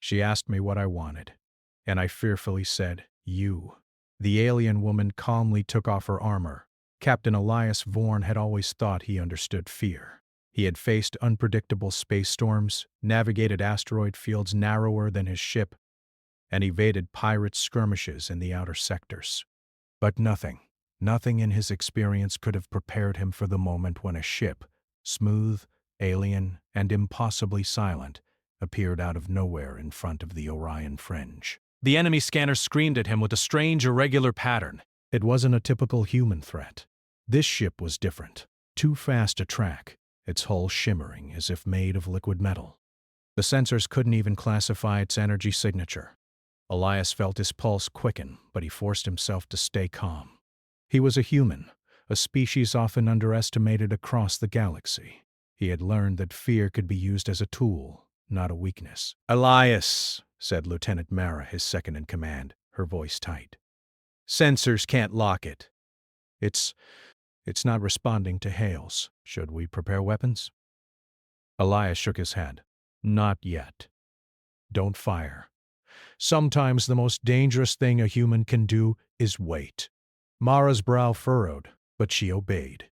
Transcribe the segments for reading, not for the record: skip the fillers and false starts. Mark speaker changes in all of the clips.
Speaker 1: She asked me what I wanted, and I fearfully said, "You." The alien woman calmly took off her armor. Captain Elias Vorn had always thought he understood fear. He had faced unpredictable space storms, navigated asteroid fields narrower than his ship, and evaded pirate skirmishes in the outer sectors. But nothing in his experience could have prepared him for the moment when a ship, smooth, alien, and impossibly silent, appeared out of nowhere in front of the Orion fringe. The enemy scanner screamed at him with a strange, irregular pattern. It wasn't a typical human threat. This ship was different, too fast to track, its hull shimmering as if made of liquid metal. The sensors couldn't even classify its energy signature. Elias felt his pulse quicken, but he forced himself to stay calm. He was a human, a species often underestimated across the galaxy. He had learned that fear could be used as a tool, not a weakness. "Elias," said Lieutenant Mara, his second-in-command, her voice tight. "Sensors can't lock it. It's not responding to hails. Should we prepare weapons?" Elias shook his head. "Not yet. Don't fire. Sometimes the most dangerous thing a human can do is wait." Mara's brow furrowed, but she obeyed.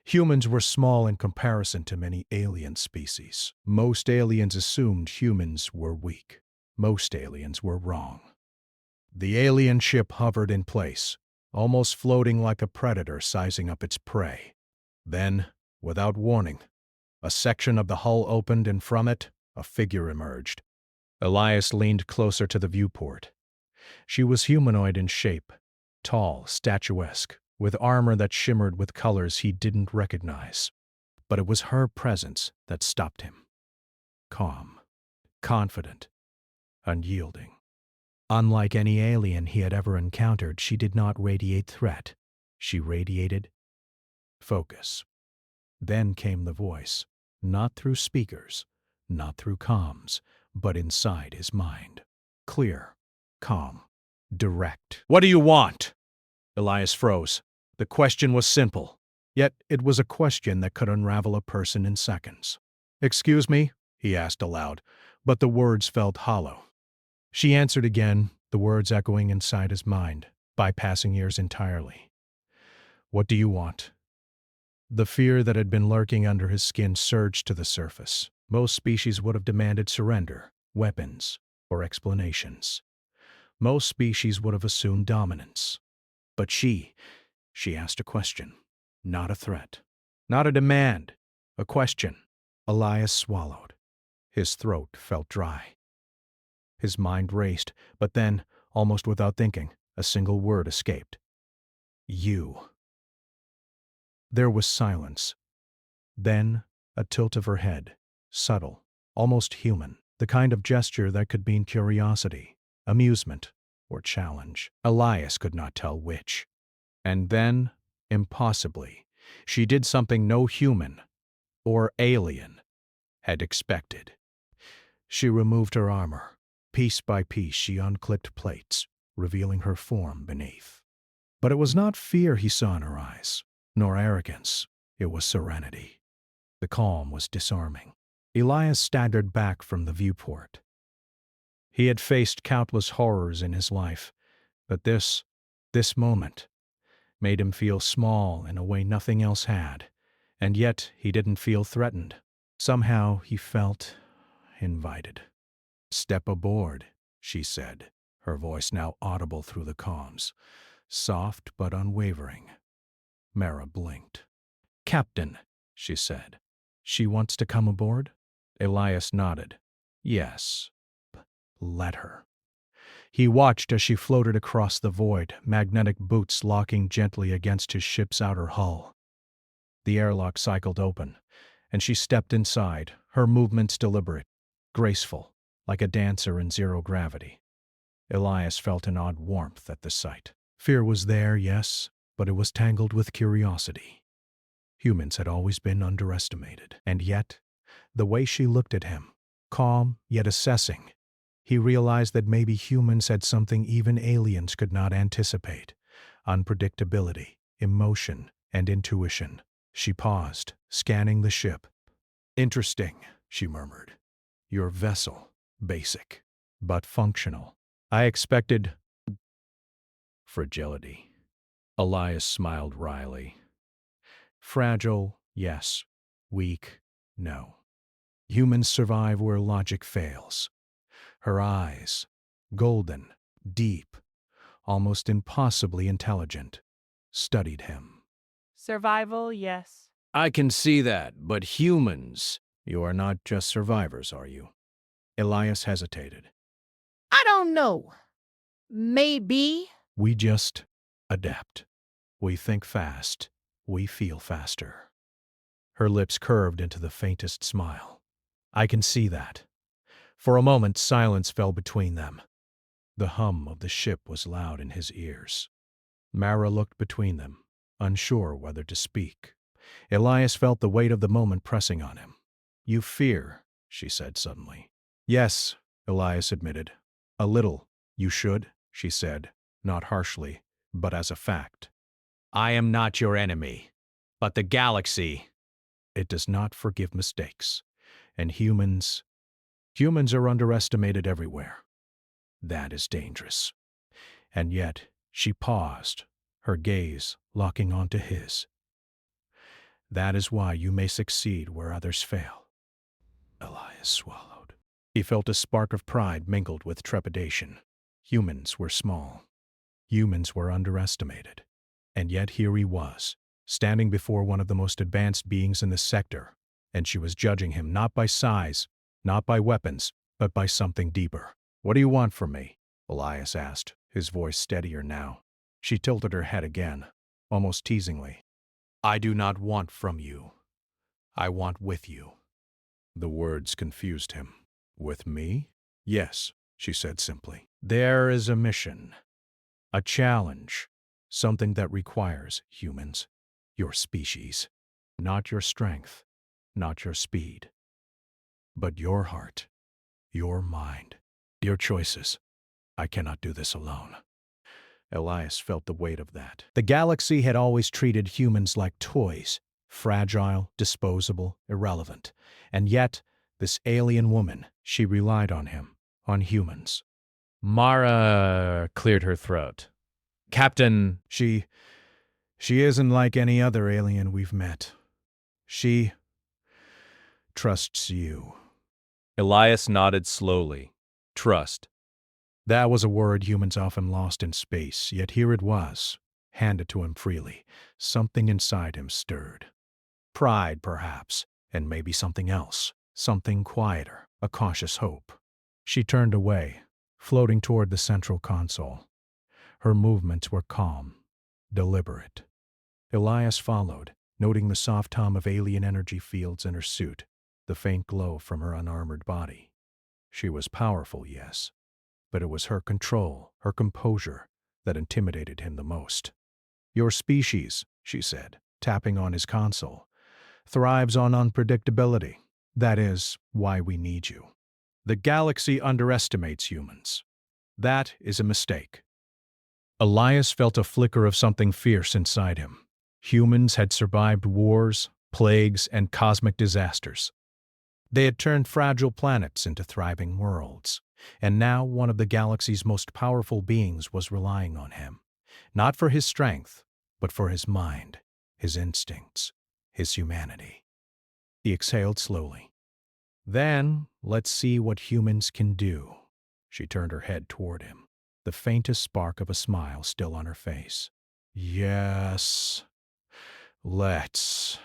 Speaker 1: Humans were small in comparison to many alien species. Most aliens assumed humans were weak. Most aliens were wrong. The alien ship hovered in place, almost floating like a predator sizing up its prey. Then, without warning, a section of the hull opened and from it, a figure emerged. Elias leaned closer to the viewport. She was humanoid in shape, tall, statuesque, with armor that shimmered with colors he didn't recognize. But it was her presence that stopped him. Calm, confident, unyielding. Unlike any alien he had ever encountered, she did not radiate threat. She radiated focus. Then came the voice, not through speakers, not through comms, but inside his mind. Clear, calm, direct. "What do you want?" Elias froze. The question was simple, yet it was a question that could unravel a person in seconds. "Excuse me?" he asked aloud, but the words felt hollow. She answered again, the words echoing inside his mind, bypassing ears entirely. "What do you want?" The fear that had been lurking under his skin surged to the surface. Most species would have demanded surrender, weapons, or explanations. Most species would have assumed dominance. But she asked a question, not a threat, not a demand, a question. Elias swallowed. His throat felt dry. His mind raced, but then, almost without thinking, a single word escaped. "You." There was silence. Then, a tilt of her head, subtle, almost human, the kind of gesture that could mean curiosity, amusement, or challenge. Elias could not tell which. And then, impossibly, she did something no human, or alien, had expected. She removed her armor. Piece by piece she unclipped plates, revealing her form beneath. But it was not fear he saw in her eyes, nor arrogance. It was serenity. The calm was disarming. Elias staggered back from the viewport. He had faced countless horrors in his life, but this moment, made him feel small in a way nothing else had, and yet he didn't feel threatened. Somehow he felt invited. "Step aboard," she said, her voice now audible through the comms, soft but unwavering. Mara blinked. "Captain," she said. "She wants to come aboard?" Elias nodded. "Yes. Let her." He watched as she floated across the void, magnetic boots locking gently against his ship's outer hull. The airlock cycled open, and she stepped inside, her movements deliberate, graceful, like a dancer in zero gravity. Elias felt an odd warmth at the sight. Fear was there, yes, but it was tangled with curiosity. Humans had always been underestimated, and yet, the way she looked at him, calm yet assessing, he realized that maybe humans had something even aliens could not anticipate: unpredictability, emotion, and intuition. She paused, scanning the ship. "Interesting," she murmured. "Your vessel, basic. but functional. I expected fragility. Elias smiled wryly. Fragile, yes. Weak, no. Humans survive where logic fails. Her eyes, golden, deep, almost impossibly intelligent, studied him.
Speaker 2: Survival, yes.
Speaker 1: I can see that, but humans... You are not just survivors, are you? Elias hesitated.
Speaker 2: I don't know. Maybe.
Speaker 1: We just adapt. We think fast. We feel faster. Her lips curved into the faintest smile. I can see that. For a moment, silence fell between them. The hum of the ship was loud in his ears. Mara looked between them, unsure whether to speak. Elias felt the weight of the moment pressing on him. You fear, she said suddenly. Yes, Elias admitted. A little. You should, she said, not harshly, but as a fact. I am not your enemy, but the galaxy. It does not forgive mistakes, and humans are underestimated everywhere. That is dangerous. And yet, she paused, her gaze locking onto his. That is why you may succeed where others fail. Elias swallowed. He felt a spark of pride mingled with trepidation. Humans were small. Humans were underestimated. And yet here he was, standing before one of the most advanced beings in the sector, and she was judging him not by size, not by weapons, but by something deeper. What do you want from me? Elias asked, his voice steadier now. She tilted her head again, almost teasingly. I do not want from you. I want with you. The words confused him. With me? Yes, she said simply. There is a mission. A challenge. Something that requires humans. Your species. Not your strength. Not your speed. But your heart. Your mind. Your choices. I cannot do this alone. Elias felt the weight of that. The galaxy had always treated humans like toys. Fragile, disposable, irrelevant. And yet, this alien woman, she relied on him, on humans. Mara cleared her throat. Captain, she isn't like any other alien we've met. She trusts you. Elias nodded slowly. Trust. That was a word humans often lost in space, yet here it was, handed to him freely. Something inside him stirred. Pride, perhaps, and maybe something else, something quieter, a cautious hope. She turned away, floating toward the central console. Her movements were calm, deliberate. Elias followed, noting the soft hum of alien energy fields in her suit, the faint glow from her unarmored body. She was powerful, yes, but it was her control, her composure, that intimidated him the most. Your species, she said, tapping on his console, thrives on unpredictability. That is why we need you. The galaxy underestimates humans. That is a mistake. Elias felt a flicker of something fierce inside him. Humans had survived wars, plagues, and cosmic disasters. They had turned fragile planets into thriving worlds, and now one of the galaxy's most powerful beings was relying on him, not for his strength, but for his mind, his instincts, his humanity. He exhaled slowly. Then, let's see what humans can do. She turned her head toward him, the faintest spark of a smile still on her face. Yes, let's.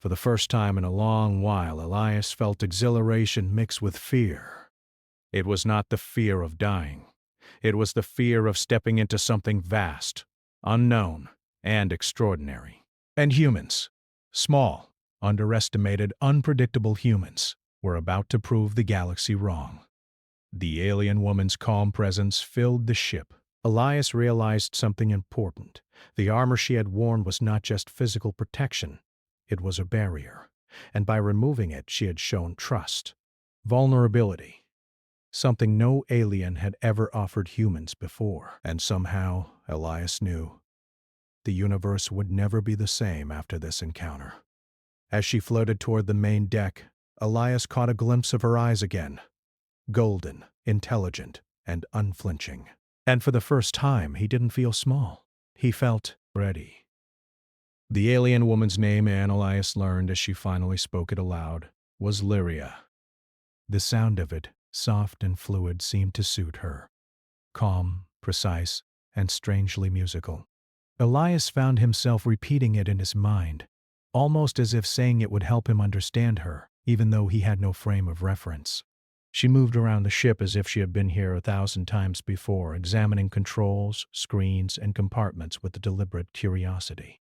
Speaker 1: For the first time in a long while, Elias felt exhilaration mixed with fear. It was not the fear of dying. It was the fear of stepping into something vast, unknown, and extraordinary. And humans, small, underestimated, unpredictable humans, were about to prove the galaxy wrong. The alien woman's calm presence filled the ship. Elias realized something important. The armor she had worn was not just physical protection. It was a barrier, and by removing it she had shown trust, vulnerability, something no alien had ever offered humans before. And somehow, Elias knew, the universe would never be the same after this encounter. As she floated toward the main deck, Elias caught a glimpse of her eyes again, golden, intelligent, and unflinching. And for the first time, he didn't feel small. He felt ready. The alien woman's name, Elias learned as she finally spoke it aloud, was Lyria. The sound of it, soft and fluid, seemed to suit her. Calm, precise, and strangely musical. Elias found himself repeating it in his mind, almost as if saying it would help him understand her, even though he had no frame of reference. She moved around the ship as if she had been here 1,000 times before, examining controls, screens, and compartments with a deliberate curiosity.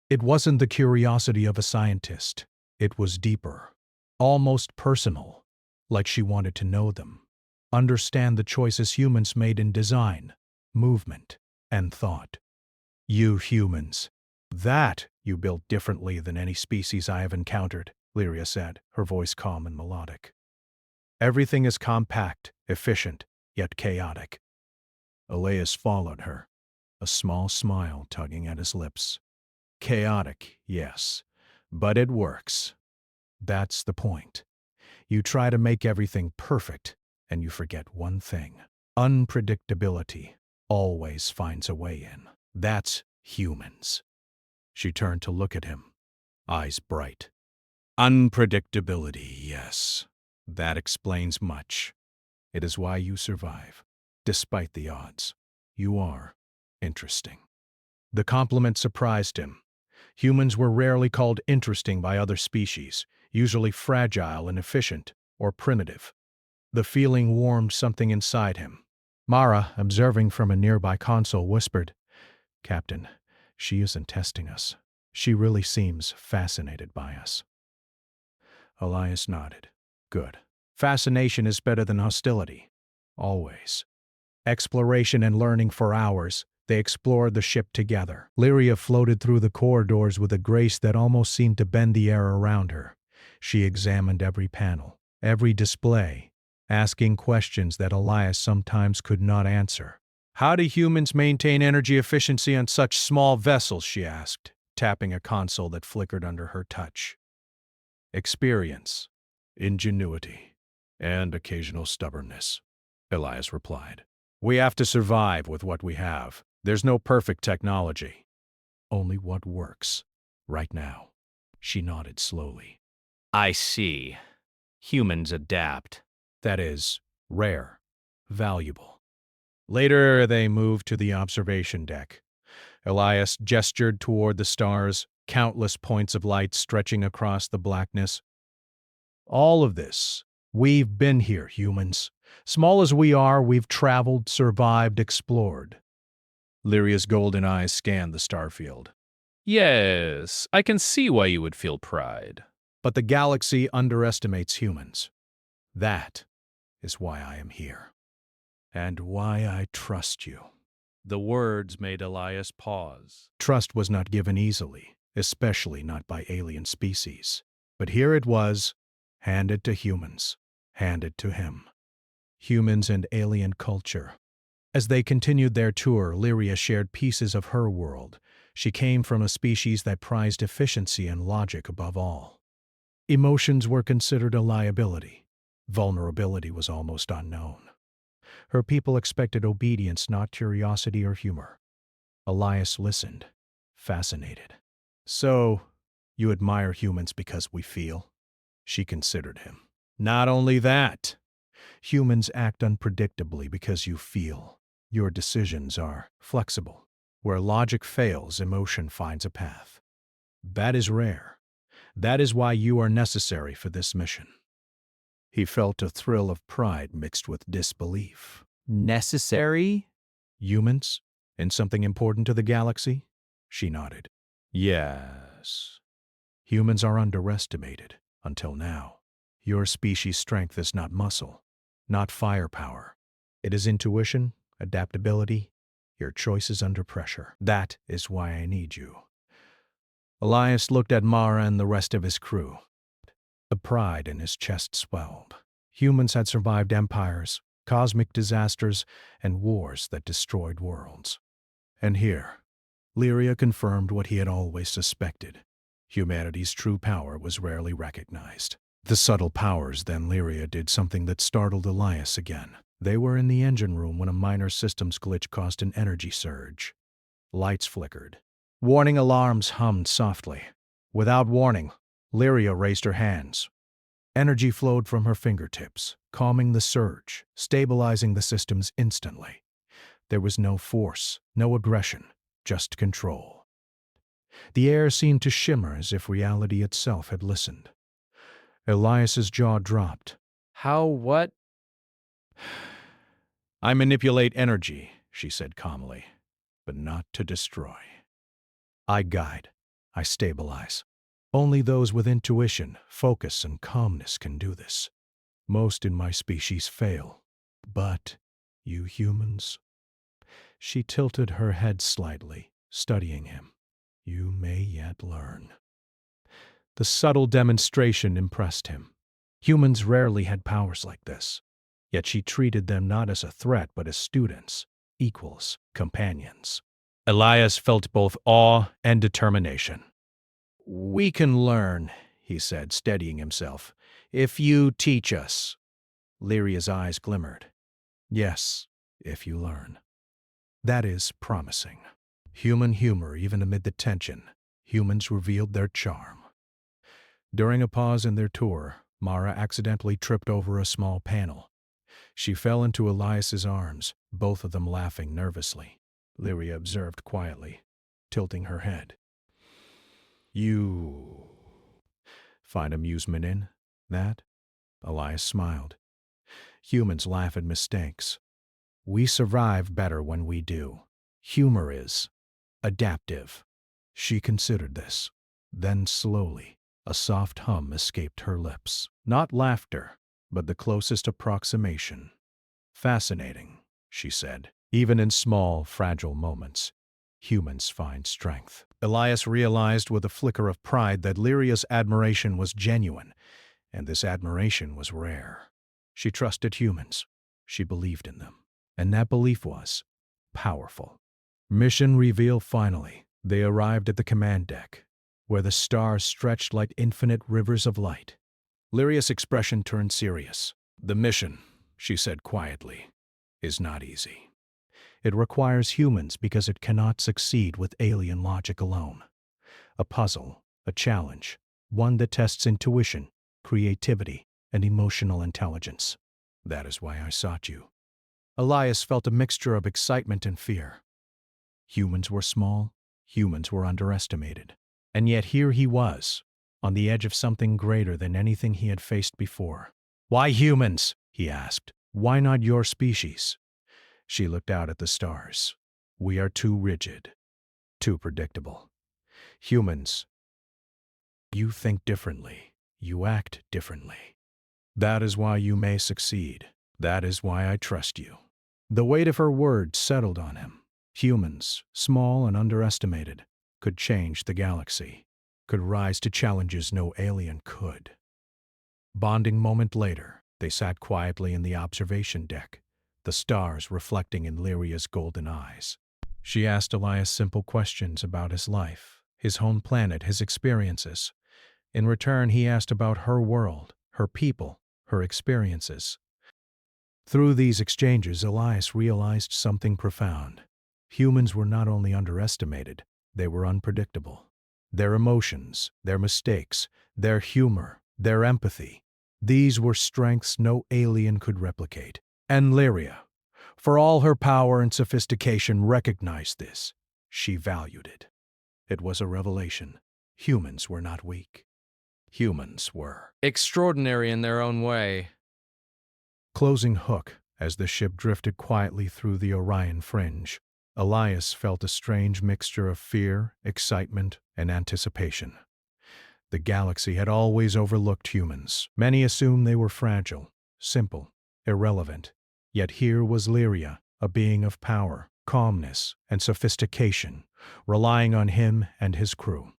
Speaker 1: It wasn't the curiosity of a scientist. It was deeper, almost personal, like she wanted to know them, understand the choices humans made in design, movement, and thought. You humans, that you built differently than any species I have encountered, Lyria said, her voice calm and melodic. Everything is compact, efficient, yet chaotic. Elias followed her, a small smile tugging at his lips. Chaotic, yes, but it works. That's the point. You try to make everything perfect, and you forget one thing. Unpredictability always finds a way in. That's humans. She turned to look at him, eyes bright. Unpredictability, yes. That explains much. It is why you survive. Despite the odds, you are interesting. The compliment surprised him. Humans were rarely called interesting by other species, usually fragile and efficient, or primitive. The feeling warmed something inside him. Mara, observing from a nearby console, whispered, "Captain, she isn't testing us. She really seems fascinated by us." Elias nodded. Good. Fascination is better than hostility. Always. Exploration and learning for hours, they explored the ship together. Lyria floated through the corridors with a grace that almost seemed to bend the air around her. She examined every panel, every display, asking questions that Elias sometimes could not answer. "How do humans maintain energy efficiency on such small vessels?" she asked, tapping a console that flickered under her touch. "Experience, ingenuity, and occasional stubbornness," Elias replied. "We have to survive with what we have. There's no perfect technology. Only what works, right now." She nodded slowly. "I see. Humans adapt. That is, rare, valuable." Later, they moved to the observation deck. Elias gestured toward the stars, countless points of light stretching across the blackness. "All of this. We've been here, humans. Small as we are, we've traveled, survived, explored." Lyria's golden eyes scanned the starfield. "Yes, I can see why you would feel pride. But the galaxy underestimates humans. That is why I am here. And why I trust you." The words made Elias pause. Trust was not given easily, especially not by alien species. But here it was, handed to humans, handed to him. Humans and alien culture. As they continued their tour, Lyria shared pieces of her world. She came from a species that prized efficiency and logic above all. Emotions were considered a liability. Vulnerability was almost unknown. Her people expected obedience, not curiosity or humor. Elias listened, fascinated. "So, you admire humans because we feel?" She considered him. "Not only that. Humans act unpredictably because you feel. Your decisions are flexible. Where logic fails, emotion finds a path. That is rare. That is why you are necessary for this mission." He felt a thrill of pride mixed with disbelief. "Necessary? Humans? And something important to the galaxy?" She nodded. "Yes. Humans are underestimated, until now. Your species' strength is not muscle, not firepower. It is intuition, adaptability, your choices under pressure. That is why I need you." Elias looked at Mara and the rest of his crew. The pride in his chest swelled. Humans had survived empires, cosmic disasters, and wars that destroyed worlds. And here, Lyria confirmed what he had always suspected. Humanity's true power was rarely recognized. The subtle powers. Then Lyria did something that startled Elias again. They were in the engine room when a minor systems glitch caused an energy surge. Lights flickered. Warning alarms hummed softly. Without warning, Lyria raised her hands. Energy flowed from her fingertips, calming the surge, stabilizing the systems instantly. There was no force, no aggression, just control. The air seemed to shimmer as if reality itself had listened. Elias's jaw dropped.
Speaker 2: How what?
Speaker 1: I manipulate energy, she said calmly, but not to destroy. I guide. I stabilize. Only those with intuition, focus, and calmness can do this. Most in my species fail. But you humans? She tilted her head slightly, studying him. You may yet learn. The subtle demonstration impressed him. Humans rarely had powers like this. Yet she treated them not as a threat but as students, equals, companions. Elias felt both awe and determination. We can learn, he said, steadying himself, if you teach us. Lyria's eyes glimmered. Yes, if you learn. That is promising. Human humor, even amid the tension, humans revealed their charm. During a pause in their tour, Mara accidentally tripped over a small panel. She fell into Elias's arms, both of them laughing nervously. Lyria observed quietly, tilting her head. You find amusement in that? Elias smiled. Humans laugh at mistakes. We survive better when we do. Humor is adaptive. She considered this. Then slowly, a soft hum escaped her lips. Not laughter, but the closest approximation. Fascinating, she said. Even in small, fragile moments, humans find strength. Elias realized with a flicker of pride that Lyria's admiration was genuine, and this admiration was rare. She trusted humans. She believed in them. And that belief was powerful. Mission reveal finally. They arrived at the command deck, where the stars stretched like infinite rivers of light. Lyria's expression turned serious. The mission, she said quietly, is not easy. It requires humans because it cannot succeed with alien logic alone. A puzzle, a challenge, one that tests intuition, creativity, and emotional intelligence. That is why I sought you. Elias felt a mixture of excitement and fear. Humans were small, humans were underestimated. And yet here he was, on the edge of something greater than anything he had faced before. Why humans? He asked. Why not your species? She looked out at the stars. We are too rigid, too predictable. Humans, you think differently, you act differently. That is why you may succeed. That is why I trust you. The weight of her words settled on him. Humans, small and underestimated, could change the galaxy, could rise to challenges no alien could. Bonding moment later, they sat quietly in the observation deck, the stars reflecting in Lyria's golden eyes. She asked Elias simple questions about his life, his home planet, his experiences. In return, he asked about her world, her people, her experiences. Through these exchanges, Elias realized something profound. Humans were not only underestimated, they were unpredictable. Their emotions, their mistakes, their humor, their empathy, these were strengths no alien could replicate. And Lyria, for all her power and sophistication, recognized this. She valued it. It was a revelation. Humans were not weak. Humans were
Speaker 2: Extraordinary in their own way.
Speaker 1: Closing hook, as the ship drifted quietly through the Orion fringe, Elias felt a strange mixture of fear, excitement, and anticipation. The galaxy had always overlooked humans. Many assumed they were fragile, simple, irrelevant. Yet here was Lyria, a being of power, calmness, and sophistication, relying on him and his crew.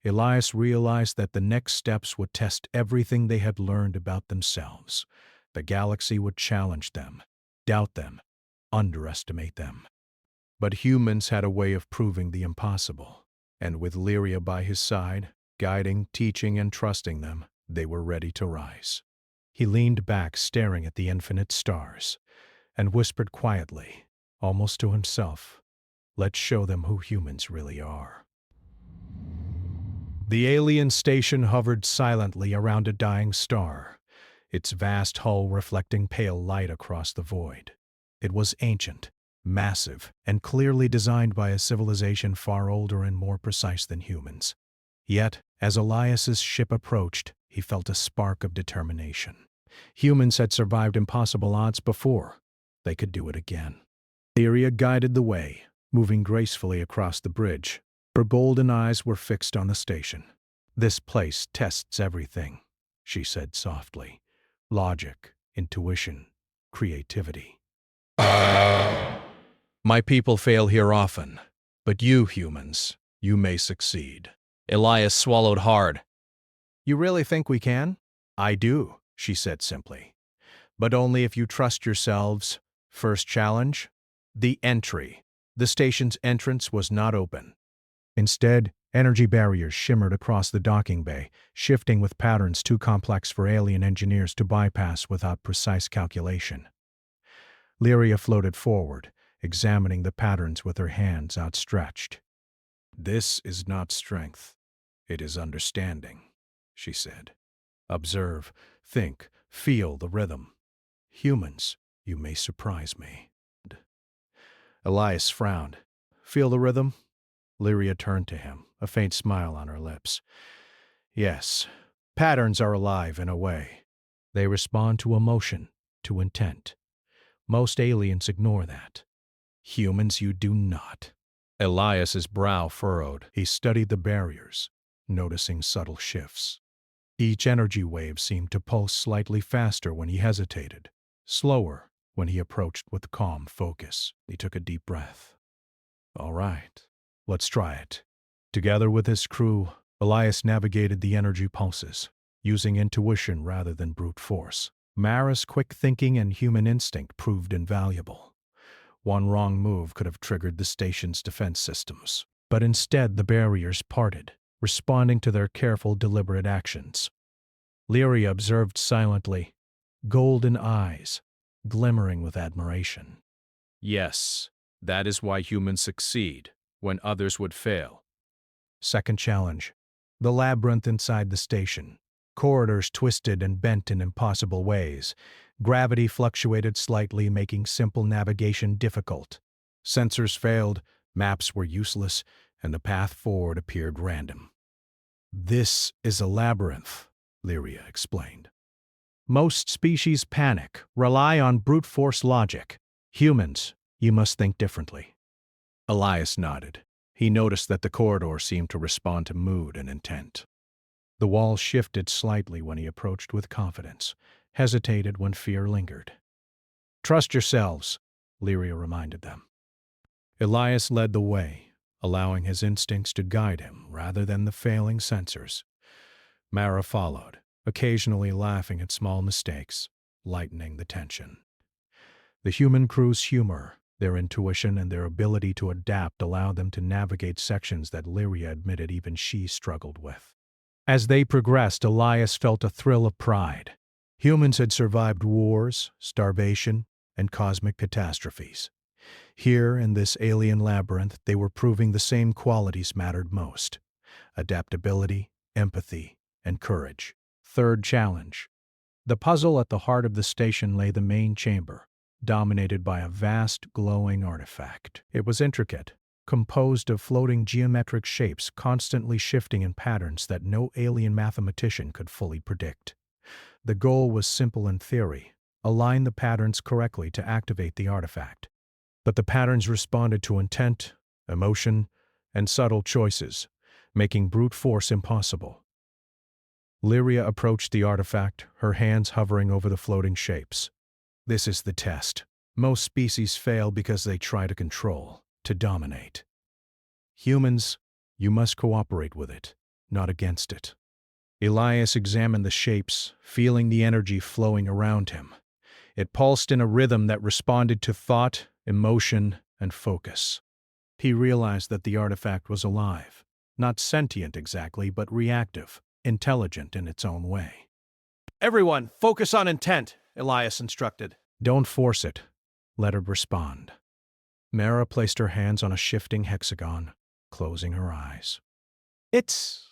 Speaker 1: Elias realized that the next steps would test everything they had learned about themselves. The galaxy would challenge them, doubt them, underestimate them. But humans had a way of proving the impossible, and with Lyria by his side, guiding, teaching, and trusting them, They were ready to rise. He leaned back, staring at the infinite stars, and whispered quietly, almost to himself, "Let's show them who humans really are." The alien station hovered silently around a dying star, its vast hull reflecting pale light across the void. It was ancient, massive, and clearly designed by a civilization far older and more precise than humans. Yet, as Elias's ship approached, he felt a spark of determination. Humans had survived impossible odds before. They could do it again. Lyria guided the way, moving gracefully across the bridge. Her golden eyes were fixed on the station. "This place tests everything," she said softly. "Logic, intuition, creativity. My people fail here often, but you humans, you may succeed."
Speaker 2: Elias swallowed hard.
Speaker 1: "You really think we can?" "I do," she said simply. "But only if you trust yourselves." First challenge? The entry. The station's entrance was not open. Instead, energy barriers shimmered across the docking bay, shifting with patterns too complex for alien engineers to bypass without precise calculation. Lyria floated forward, examining the patterns with her hands outstretched. "This is not strength. It is understanding," she said. "Observe, think, feel the rhythm. Humans, you may surprise me." Elias frowned. "Feel the rhythm?" Lyria turned to him, a faint smile on her lips. "Yes, patterns are alive in a way. They respond to emotion, to intent. Most aliens ignore that. Humans, you do not." Elias's brow furrowed. He studied the barriers, noticing subtle shifts. Each energy wave seemed to pulse slightly faster when he hesitated, slower when he approached with calm focus. He took a deep breath. "All right, let's try it." Together with his crew, Elias navigated the energy pulses, using intuition rather than brute force. Mara's quick thinking and human instinct proved invaluable. One wrong move could have triggered the station's defense systems. But instead the barriers parted, responding to their careful, deliberate actions. Lyria observed silently, golden eyes, glimmering with admiration.
Speaker 2: Yes, that is why humans succeed, when others would fail.
Speaker 1: Second challenge. The labyrinth inside the station. Corridors twisted and bent in impossible ways. Gravity fluctuated slightly, making simple navigation difficult. Sensors failed, maps were useless, and the path forward appeared random. "This is a labyrinth," Lyria explained. "Most species panic, rely on brute force logic. Humans, you must think differently." Elias nodded. He noticed that the corridor seemed to respond to mood and intent. The wall shifted slightly when he approached with confidence, hesitated when fear lingered. "Trust yourselves," Lyria reminded them. Elias led the way, allowing his instincts to guide him rather than the failing sensors. Mara followed, occasionally laughing at small mistakes, lightening the tension. The human crew's humor, their intuition, and their ability to adapt allowed them to navigate sections that Lyria admitted even she struggled with. As they progressed, Elias felt a thrill of pride. Humans had survived wars, starvation, and cosmic catastrophes. Here, in this alien labyrinth, they were proving the same qualities mattered most: adaptability, empathy, and courage. Third challenge. The puzzle at the heart of the station lay the main chamber, dominated by a vast, glowing artifact. It was intricate, composed of floating geometric shapes constantly shifting in patterns that no alien mathematician could fully predict. The goal was simple in theory: align the patterns correctly to activate the artifact. But the patterns responded to intent, emotion, and subtle choices, making brute force impossible. Lyria approached the artifact, her hands hovering over the floating shapes. "This is the test. Most species fail because they try to control, to dominate. Humans, you must cooperate with it, not against it." Elias examined the shapes, feeling the energy flowing around him. It pulsed in a rhythm that responded to thought, emotion, and focus. He realized that the artifact was alive, not sentient exactly, but reactive, intelligent in its own way.
Speaker 3: Everyone, focus on intent, Elias instructed.
Speaker 1: Don't force it. Let her respond. Mara placed her hands on a shifting hexagon, closing her eyes. It's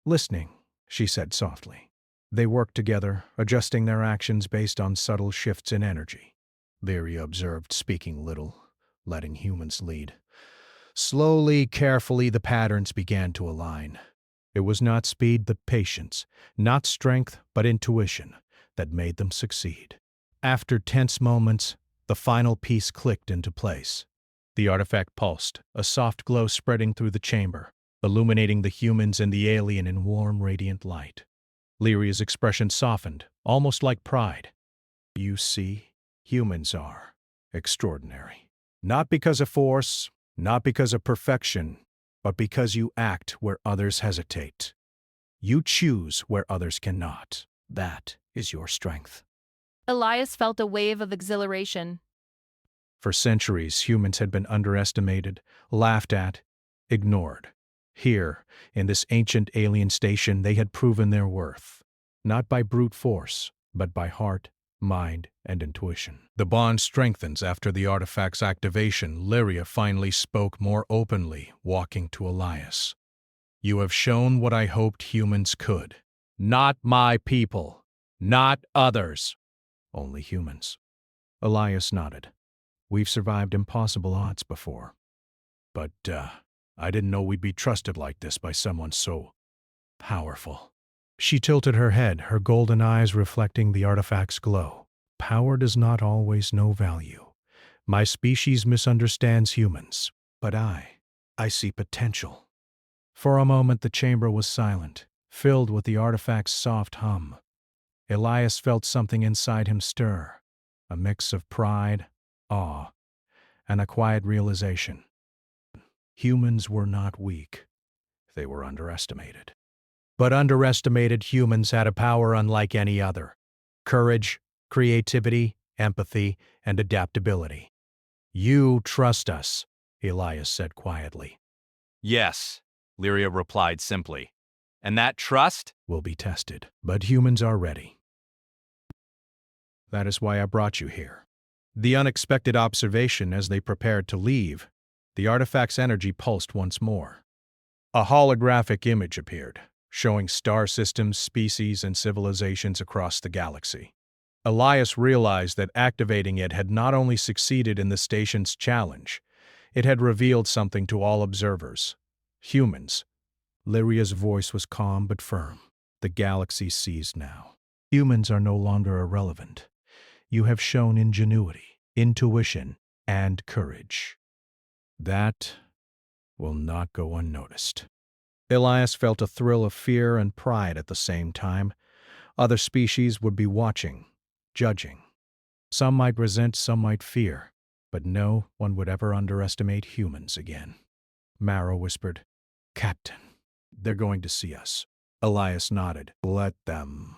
Speaker 1: listening, she said softly. They worked together, adjusting their actions based on subtle shifts in energy. Lyria observed, speaking little, letting humans lead. Slowly, carefully, the patterns began to align. It was not speed but patience, not strength but intuition, that made them succeed. After tense moments, the final piece clicked into place. The artifact pulsed, a soft glow spreading through the chamber, illuminating the humans and the alien in warm, radiant light. Lyria's expression softened, almost like pride. You see, humans are extraordinary. Not because of force, not because of perfection, but because you act where others hesitate. You choose where others cannot. That is your strength.
Speaker 4: Elias felt a wave of exhilaration.
Speaker 1: For centuries, humans had been underestimated, laughed at, ignored. Here, in this ancient alien station, they had proven their worth, not by brute force, but by heart, mind, and intuition. The bond strengthens after the artifact's activation. Lyria finally spoke more openly, walking to Elias. You have shown what I hoped humans could. Not my people. Not others. Only humans. Elias nodded. We've survived impossible odds before. But, I didn't know we'd be trusted like this by someone so powerful. She tilted her head, her golden eyes reflecting the artifact's glow. Power does not always know value. My species misunderstands humans, but I see potential. For a moment the chamber was silent, filled with the artifact's soft hum. Elias felt something inside him stir, a mix of pride, awe, and a quiet realization. Humans were not weak. They were underestimated. But underestimated humans had a power unlike any other. Courage, creativity, empathy, and adaptability. You trust us, Elias said quietly.
Speaker 2: Yes, Lyria replied simply. And that trust
Speaker 1: Will be tested, but humans are ready. That is why I brought you here. The unexpected observation as they prepared to leave, the artifact's energy pulsed once more. A holographic image appeared, showing star systems, species, and civilizations across the galaxy. Elias realized that activating it had not only succeeded in the station's challenge, it had revealed something to all observers. Humans. Lyria's voice was calm but firm. The galaxy sees now. Humans are no longer irrelevant. You have shown ingenuity, intuition, and courage. That will not go unnoticed. Elias felt a thrill of fear and pride at the same time. Other species would be watching, judging. Some might resent, some might fear, but no one would ever underestimate humans again. Mara whispered, Captain, they're going to see us. Elias nodded. Let them.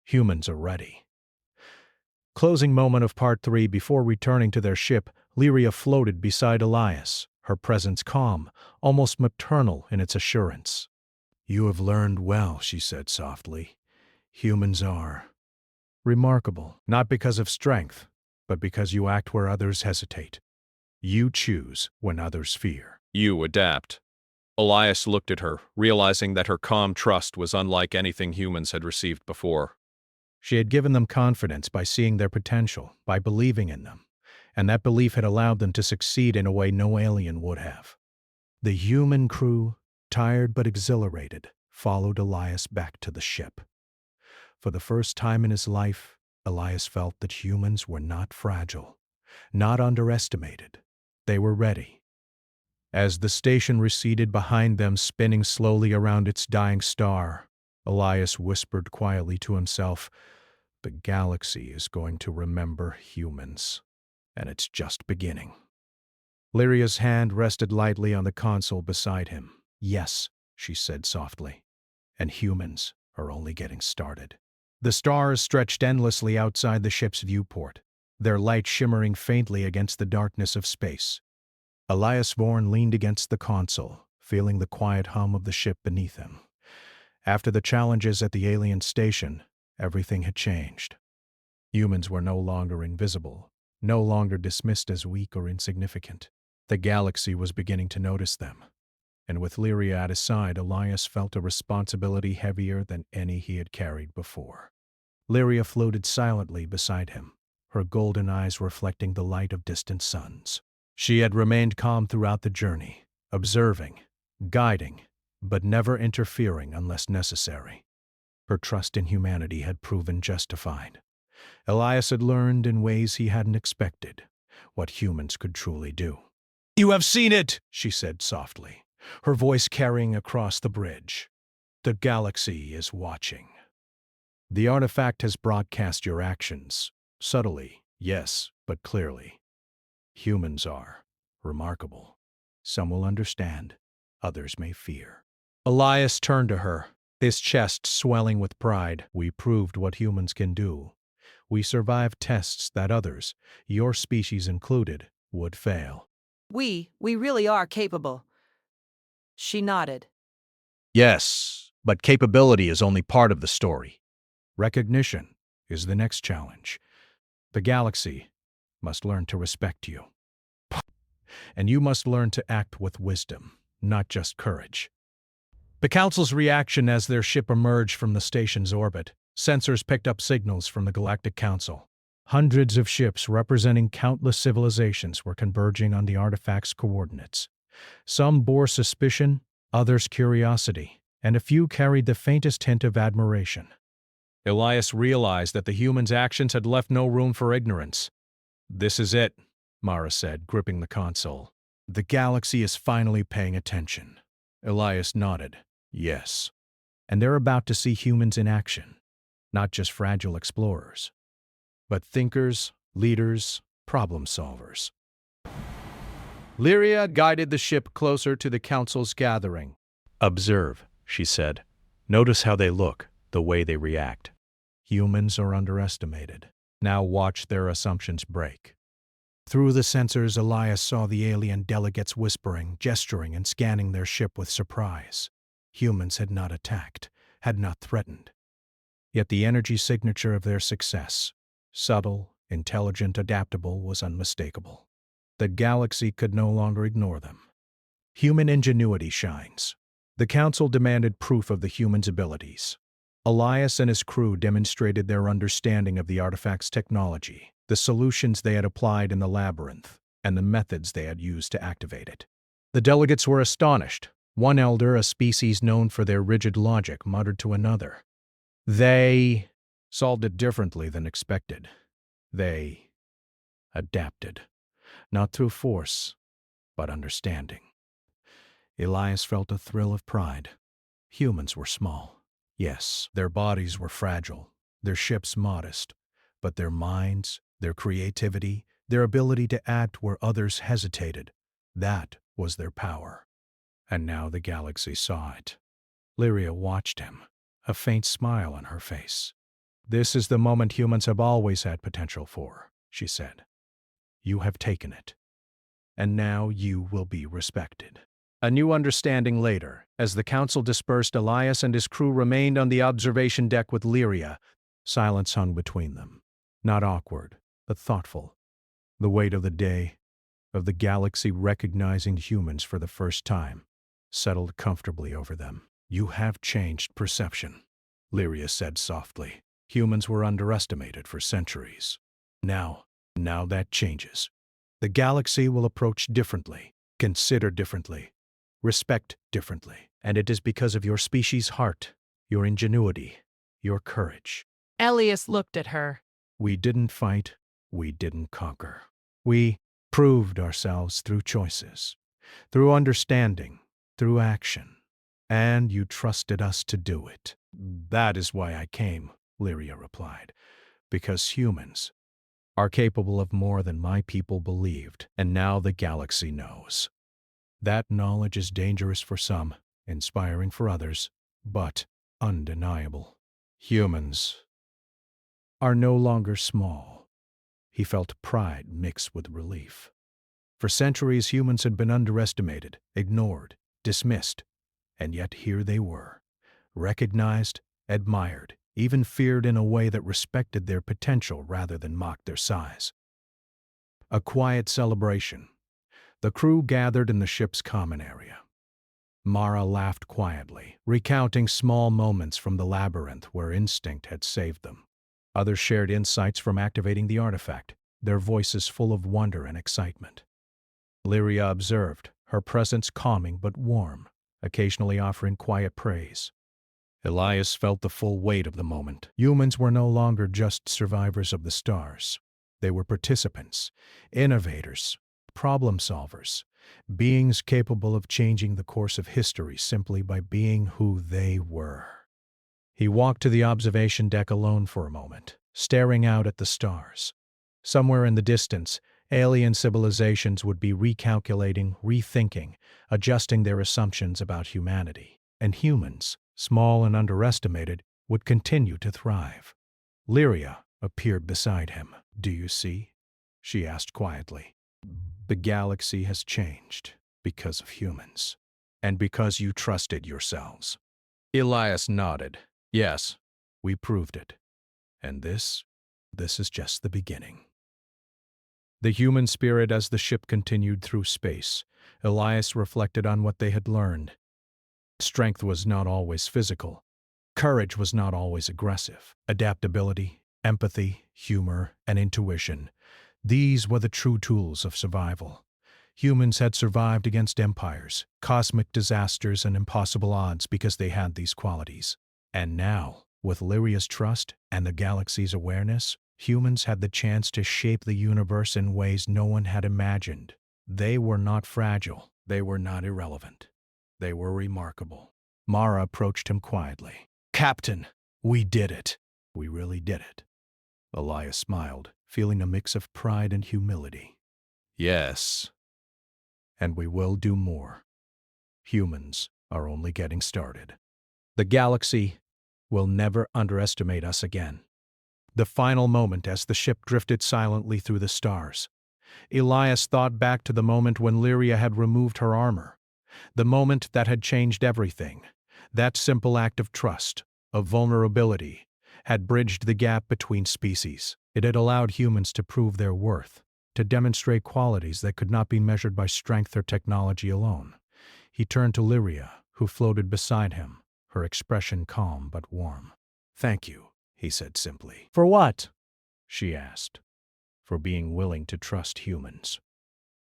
Speaker 1: Humans are ready. Closing moment of part 3 before returning to their ship, Lyria floated beside Elias, her presence calm, almost maternal in its assurance. You have learned well, she said softly. Humans are remarkable, not because of strength, but because you act where others hesitate. You choose when others fear.
Speaker 2: you adapt. Elias looked at her, realizing that her calm trust was unlike anything humans had received before.
Speaker 1: She had given them confidence by seeing their potential, by believing in them, and that belief had allowed them to succeed in a way no alien would have. The human crew, tired but exhilarated, followed Elias back to the ship. For the first time in his life, Elias felt that humans were not fragile, not underestimated. They were ready. As the station receded behind them, spinning slowly around its dying star, Elias whispered quietly to himself, "The galaxy is going to remember humans, and it's just beginning." Lyria's hand rested lightly on the console beside him. "Yes," she said softly, "and humans are only getting started." The stars stretched endlessly outside the ship's viewport, their light shimmering faintly against the darkness of space. Elias Vorn leaned against the console, feeling the quiet hum of the ship beneath him. After the challenges at the alien station, everything had changed. Humans were no longer invisible, no longer dismissed as weak or insignificant. The galaxy was beginning to notice them, and with Lyria at his side, Elias felt a responsibility heavier than any he had carried before. Lyria floated silently beside him, her golden eyes reflecting the light of distant suns. She had remained calm throughout the journey, observing, guiding, but never interfering unless necessary. Her trust in humanity had proven justified. Elias had learned in ways he hadn't expected what humans could truly do. "You have seen it," she said softly, her voice carrying across the bridge. "The galaxy is watching. The artifact has broadcast your actions. Subtly, yes, but clearly. Humans are remarkable. Some will understand, others may fear." Elias turned to her, his chest swelling with pride. "We proved what humans can do. We survived tests that others, your species included, would fail."
Speaker 5: We really are capable." She nodded.
Speaker 1: "Yes, but capability is only part of the story. Recognition is the next challenge. The galaxy must learn to respect you. And you must learn to act with wisdom, not just courage." The Council's reaction as their ship emerged from the station's orbit. Sensors picked up signals from the Galactic Council. Hundreds of ships representing countless civilizations were converging on the artifact's coordinates. Some bore suspicion, others curiosity, and a few carried the faintest hint of admiration. Elias realized that the humans' actions had left no room for ignorance. "This is it," Mara said, gripping the console. "The galaxy is finally paying attention." Elias nodded. "Yes. And they're about to see humans in action. Not just fragile explorers, but thinkers, leaders, problem solvers." Lyria guided the ship closer to the Council's gathering. "Observe," she said. "Notice how they look, the way they react. Humans are underestimated. Now watch their assumptions break." Through the sensors, Elias saw the alien delegates whispering, gesturing, and scanning their ship with surprise. Humans had not attacked, had not threatened. Yet the energy signature of their success, subtle, intelligent, adaptable, was unmistakable. The galaxy could no longer ignore them. Human ingenuity shines. The Council demanded proof of the humans' abilities. Elias and his crew demonstrated their understanding of the artifact's technology, the solutions they had applied in the labyrinth, and the methods they had used to activate it. The delegates were astonished. One elder, a species known for their rigid logic, muttered to another. They solved it differently than expected. They adapted, not through force, but understanding. Elias felt a thrill of pride. Humans were small. Yes, their bodies were fragile, their ships modest, but their minds, their creativity, their ability to act where others hesitated, that was their power. And now the galaxy saw it. Lyria watched him, a faint smile on her face. "This is the moment humans have always had potential for," she said. "You have taken it. And now you will be respected." A new understanding later, as the Council dispersed, Elias and his crew remained on the observation deck with Lyria. Silence hung between them. Not awkward, but thoughtful. The weight of the day, of the galaxy recognizing humans for the first time, settled comfortably over them. "You have changed perception," Lyria said softly. "Humans were underestimated for centuries. Now that changes. The galaxy will approach differently, consider differently, respect differently. And it is because of your species' heart, your ingenuity, your courage."
Speaker 4: Elias looked at her.
Speaker 1: "We didn't fight, we didn't conquer. We proved ourselves through choices, through understanding, through action. And you trusted us to do it." "That is why I came," Lyria replied. "Because humans are capable of more than my people believed, and now the galaxy knows. That knowledge is dangerous for some, inspiring for others, but undeniable. Humans are no longer small." He felt pride mixed with relief. For centuries, humans had been underestimated, ignored, dismissed, and yet here they were, recognized, admired, even feared in a way that respected their potential rather than mocked their size. A quiet celebration. The crew gathered in the ship's common area. Mara laughed quietly, recounting small moments from the labyrinth where instinct had saved them. Others shared insights from activating the artifact, their voices full of wonder and excitement. Lyria observed, her presence calming but warm, occasionally offering quiet praise. Elias felt the full weight of the moment. Humans were no longer just survivors of the stars. They were participants, innovators, problem solvers, beings capable of changing the course of history simply by being who they were. He walked to the observation deck alone for a moment, staring out at the stars. Somewhere in the distance, alien civilizations would be recalculating, rethinking, adjusting their assumptions about humanity. And humans, small and underestimated, would continue to thrive. Lyria appeared beside him. "Do you see?" she asked quietly. "The galaxy has changed because of humans, and because you trusted yourselves." Elias nodded. "Yes, we proved it. And this is just the beginning." The human spirit as the ship continued through space. Elias reflected on what they had learned. Strength was not always physical. Courage was not always aggressive. Adaptability, empathy, humor, and intuition. These were the true tools of survival. Humans had survived against empires, cosmic disasters, and impossible odds because they had these qualities. And now, with Lyria's trust and the galaxy's awareness, humans had the chance to shape the universe in ways no one had imagined. They were not fragile. They were not irrelevant. They were remarkable. Mara approached him quietly. "Captain, we did it. We really did it." Elias smiled, feeling a mix of pride and humility. "Yes. And we will do more. Humans are only getting started. The galaxy will never underestimate us again." The final moment as the ship drifted silently through the stars. Elias thought back to the moment when Lyria had removed her armor. The moment that had changed everything. That simple act of trust, of vulnerability, had bridged the gap between species. It had allowed humans to prove their worth, to demonstrate qualities that could not be measured by strength or technology alone. He turned to Lyria, who floated beside him, her expression calm but warm. "Thank you," he said simply. "For what?" she asked. "For being willing to trust humans.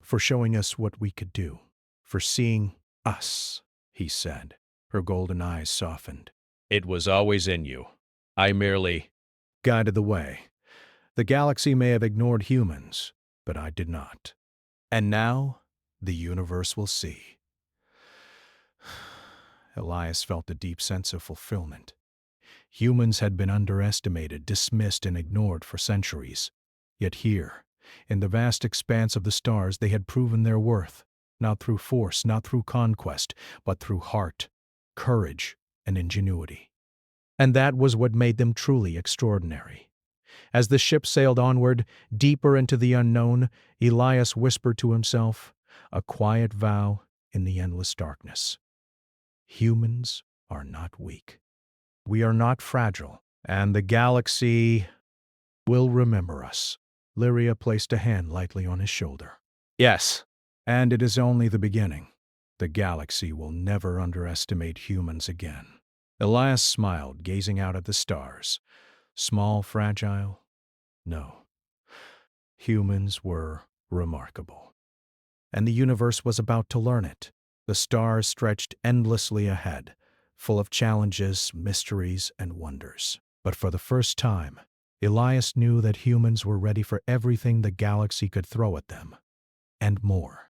Speaker 1: For showing us what we could do. For seeing us," he said. Her golden eyes softened.
Speaker 2: It was always in you. I merely
Speaker 1: guided the way. The galaxy may have ignored humans, but I did not. And now, the universe will see." Elias felt a deep sense of fulfillment. Humans had been underestimated, dismissed, and ignored for centuries. Yet here, in the vast expanse of the stars, they had proven their worth, not through force, not through conquest, but through heart, courage, and ingenuity. And that was what made them truly extraordinary. As the ship sailed onward, deeper into the unknown, Elias whispered to himself, a quiet vow in the endless darkness. Humans are not weak. We are not fragile, and the galaxy will remember us. Lyria placed a hand lightly on his shoulder. "Yes, and it is only the beginning. The galaxy will never underestimate humans again." Elias smiled, gazing out at the stars. Small, fragile? No. Humans were remarkable. And the universe was about to learn it. The stars stretched endlessly ahead, full of challenges, mysteries, and wonders. But for the first time, Elias knew that humans were ready for everything the galaxy could throw at them, and more.